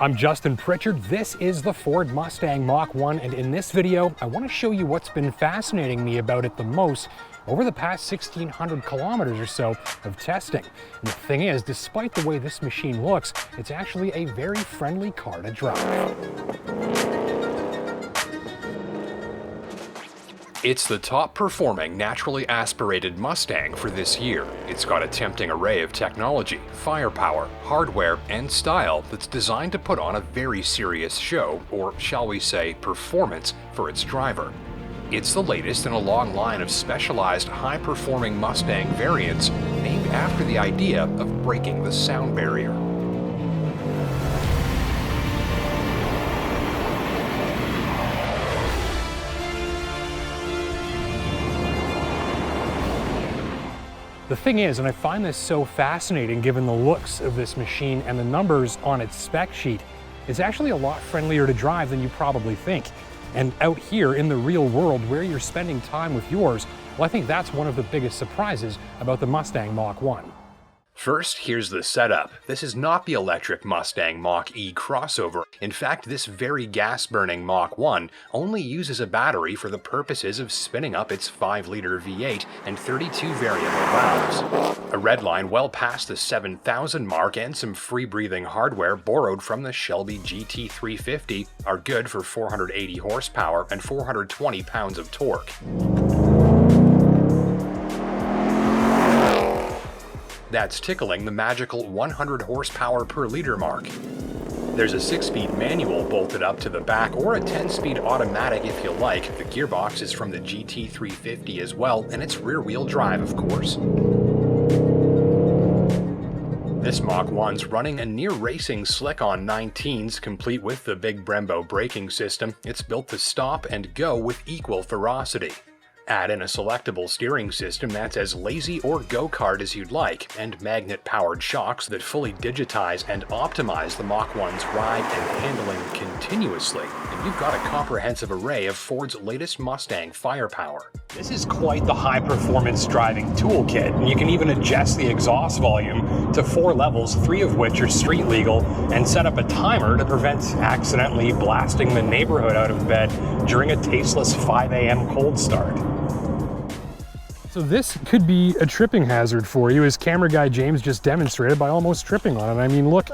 I'm Justin Pritchard. This is the Ford Mustang Mach-E, and in this video, I want to show you what's been fascinating me about it the most over the past 1,600 kilometers or so of testing. And the thing is, despite the way this machine looks, it's actually a very friendly car to drive. It's the top performing naturally aspirated Mustang for this year. It's got a tempting array of technology, firepower, hardware, and style that's designed to put on a very serious show, or shall we say, performance, for its driver. It's the latest in a long line of specialized high-performing Mustang variants named after the idea of breaking the sound barrier. The thing is, and I find this so fascinating given the looks of this machine and the numbers on its spec sheet, it's actually a lot friendlier to drive than you probably think. And out here in the real world where you're spending time with yours, well, I think that's one of the biggest surprises about the Mustang Mach-E. First, here's the setup. This is not the electric Mustang Mach-E crossover. In fact, this very gas-burning Mach-E only uses a battery for the purposes of spinning up its 5-liter V8 and 32 variable valves. A redline well past the 7,000 mark and some free-breathing hardware borrowed from the Shelby GT350 are good for 480 horsepower and 420 pounds of torque. That's tickling the magical 100 horsepower per liter mark. There's a 6-speed manual bolted up to the back, or a 10-speed automatic if you like. The gearbox is from the GT350 as well, and it's rear-wheel drive, of course. This Mach-E's running a near-racing slick on 19s, complete with the big Brembo braking system. It's built to stop and go with equal ferocity. Add in a selectable steering system that's as lazy or go-kart as you'd like, and magnet-powered shocks that fully digitize and optimize the Mach-E's ride and handling continuously, and you've got a comprehensive array of Ford's latest Mustang firepower. This is quite the high-performance driving toolkit, and you can even adjust the exhaust volume to 4 levels, 3 of which are street legal, and set up a timer to prevent accidentally blasting the neighborhood out of bed during a tasteless 5 a.m. cold start. So this could be a tripping hazard for you, as camera guy James just demonstrated by almost tripping on it. I mean, look,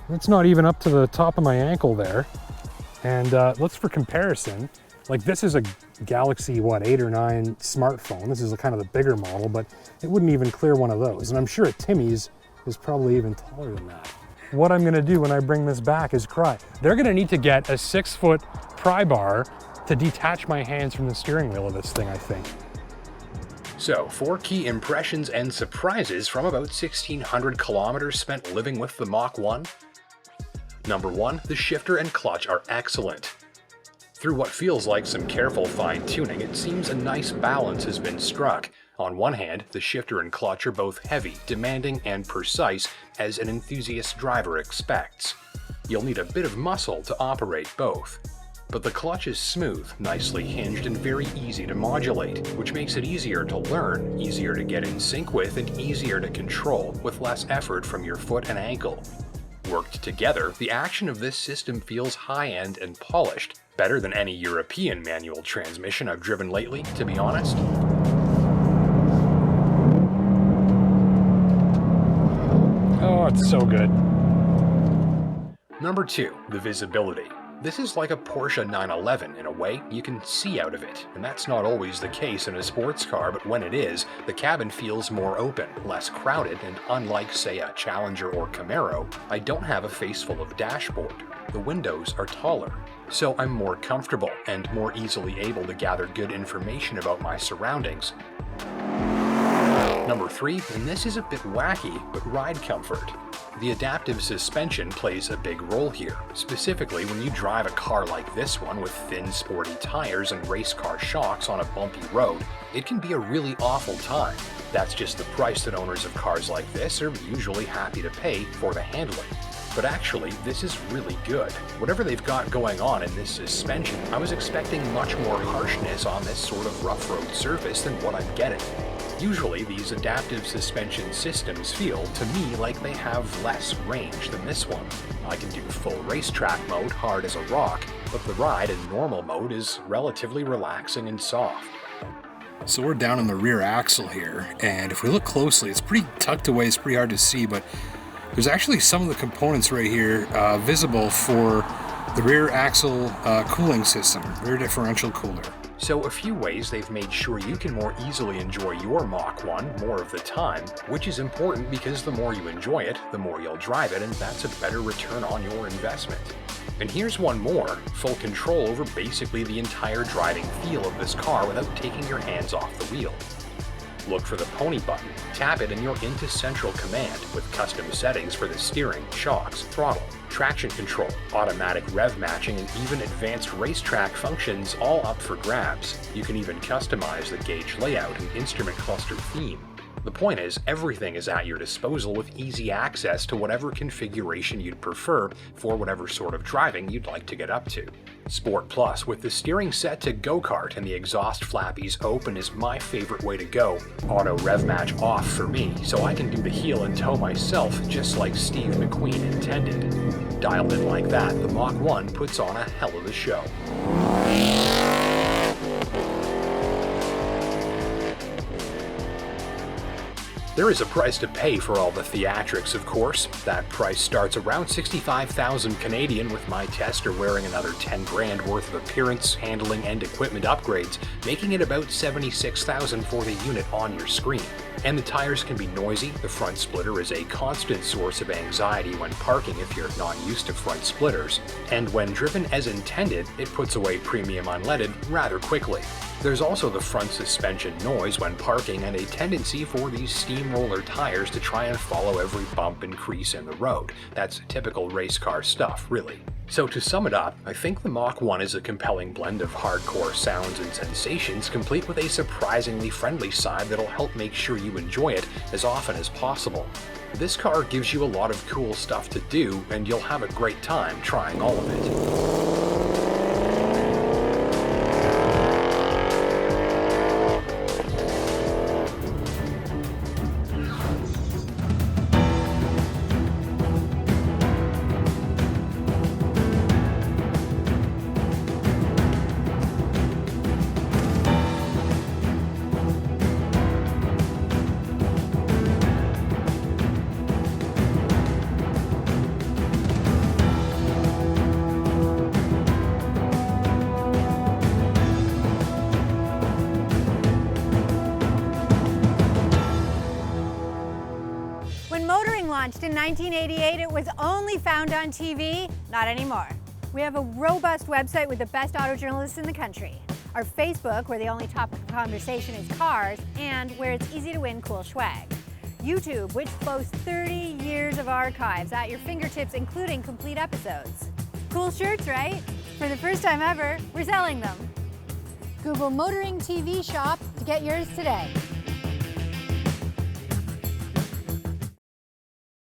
it's not even up to the top of my ankle there. And let's, for comparison, like this is a Galaxy, 8 or 9 smartphone. This is kind of the bigger model, but it wouldn't even clear one of those. And I'm sure a Timmy's is probably even taller than that. What I'm gonna do when I bring this back is cry. They're gonna need to get a 6-foot pry bar to detach my hands from the steering wheel of this thing, I think. So, 4 key impressions and surprises from about 1,600 kilometers spent living with the Mach-E. Number 1, the shifter and clutch are excellent. Through what feels like some careful fine-tuning, it seems a nice balance has been struck. On one hand, the shifter and clutch are both heavy, demanding, and precise, as an enthusiast driver expects. You'll need a bit of muscle to operate both. But the clutch is smooth, nicely hinged, and very easy to modulate, which makes it easier to learn, easier to get in sync with, and easier to control, with less effort from your foot and ankle. Worked together, the action of this system feels high-end and polished, better than any European manual transmission I've driven lately, to be honest. Oh, it's so good. Number 2, the visibility. This is like a Porsche 911 in a way. You can see out of it, and that's not always the case in a sports car, but when it is, the cabin feels more open, less crowded, and unlike, say, a Challenger or Camaro, I don't have a face full of dashboard. The windows are taller, so I'm more comfortable and more easily able to gather good information about my surroundings. Number 3, and this is a bit wacky, but ride comfort. The adaptive suspension plays a big role here, specifically when you drive a car like this one with thin, sporty tires and race car shocks on a bumpy road. It can be a really awful time. That's just the price that owners of cars like this are usually happy to pay for the handling. But actually, this is really good. Whatever they've got going on in this suspension, I was expecting much more harshness on this sort of rough road surface than what I'm getting. Usually, these adaptive suspension systems feel, to me, like they have less range than this one. I can do full racetrack mode hard as a rock, but the ride in normal mode is relatively relaxing and soft. So we're down on the rear axle here, and if we look closely, it's pretty tucked away, it's pretty hard to see, but there's actually some of the components right here visible for the rear axle cooling system, rear differential cooler. So a few ways they've made sure you can more easily enjoy your Mach 1 more of the time, which is important because the more you enjoy it, the more you'll drive it, and that's a better return on your investment. And here's one more, full control over basically the entire driving feel of this car without taking your hands off the wheel. Look for the pony button, tap it and you're into central command with custom settings for the steering, shocks, throttle, traction control, automatic rev matching, and even advanced racetrack functions all up for grabs. You can even customize the gauge layout and instrument cluster theme. The point is, everything is at your disposal with easy access to whatever configuration you'd prefer for whatever sort of driving you'd like to get up to. Sport Plus with the steering set to go-kart and the exhaust flappies open is my favorite way to go. Auto rev match off for me, so I can do the heel and toe myself just like Steve McQueen intended. Dialed in like that, the Mach 1 puts on a hell of a show. There is a price to pay for all the theatrics, of course. That price starts around 65,000 Canadian, with my tester wearing another 10 grand worth of appearance, handling, and equipment upgrades, making it about 76,000 for the unit on your screen. And the tires can be noisy. The front splitter is a constant source of anxiety when parking if you're not used to front splitters. And when driven as intended, it puts away premium unleaded rather quickly. There's also the front suspension noise when parking and a tendency for these steamroller tires to try and follow every bump and crease in the road. That's typical race car stuff, really. So to sum it up, I think the Mach 1 is a compelling blend of hardcore sounds and sensations, complete with a surprisingly friendly side that'll help make sure you enjoy it as often as possible. This car gives you a lot of cool stuff to do, and you'll have a great time trying all of it. Launched in 1988, it was only found on TV, not anymore. We have a robust website with the best auto journalists in the country. Our Facebook, where the only topic of conversation is cars, and where it's easy to win cool swag. YouTube, which boasts 30 years of archives at your fingertips, including complete episodes. Cool shirts, right? For the first time ever, we're selling them. Google Motoring TV Shop to get yours today.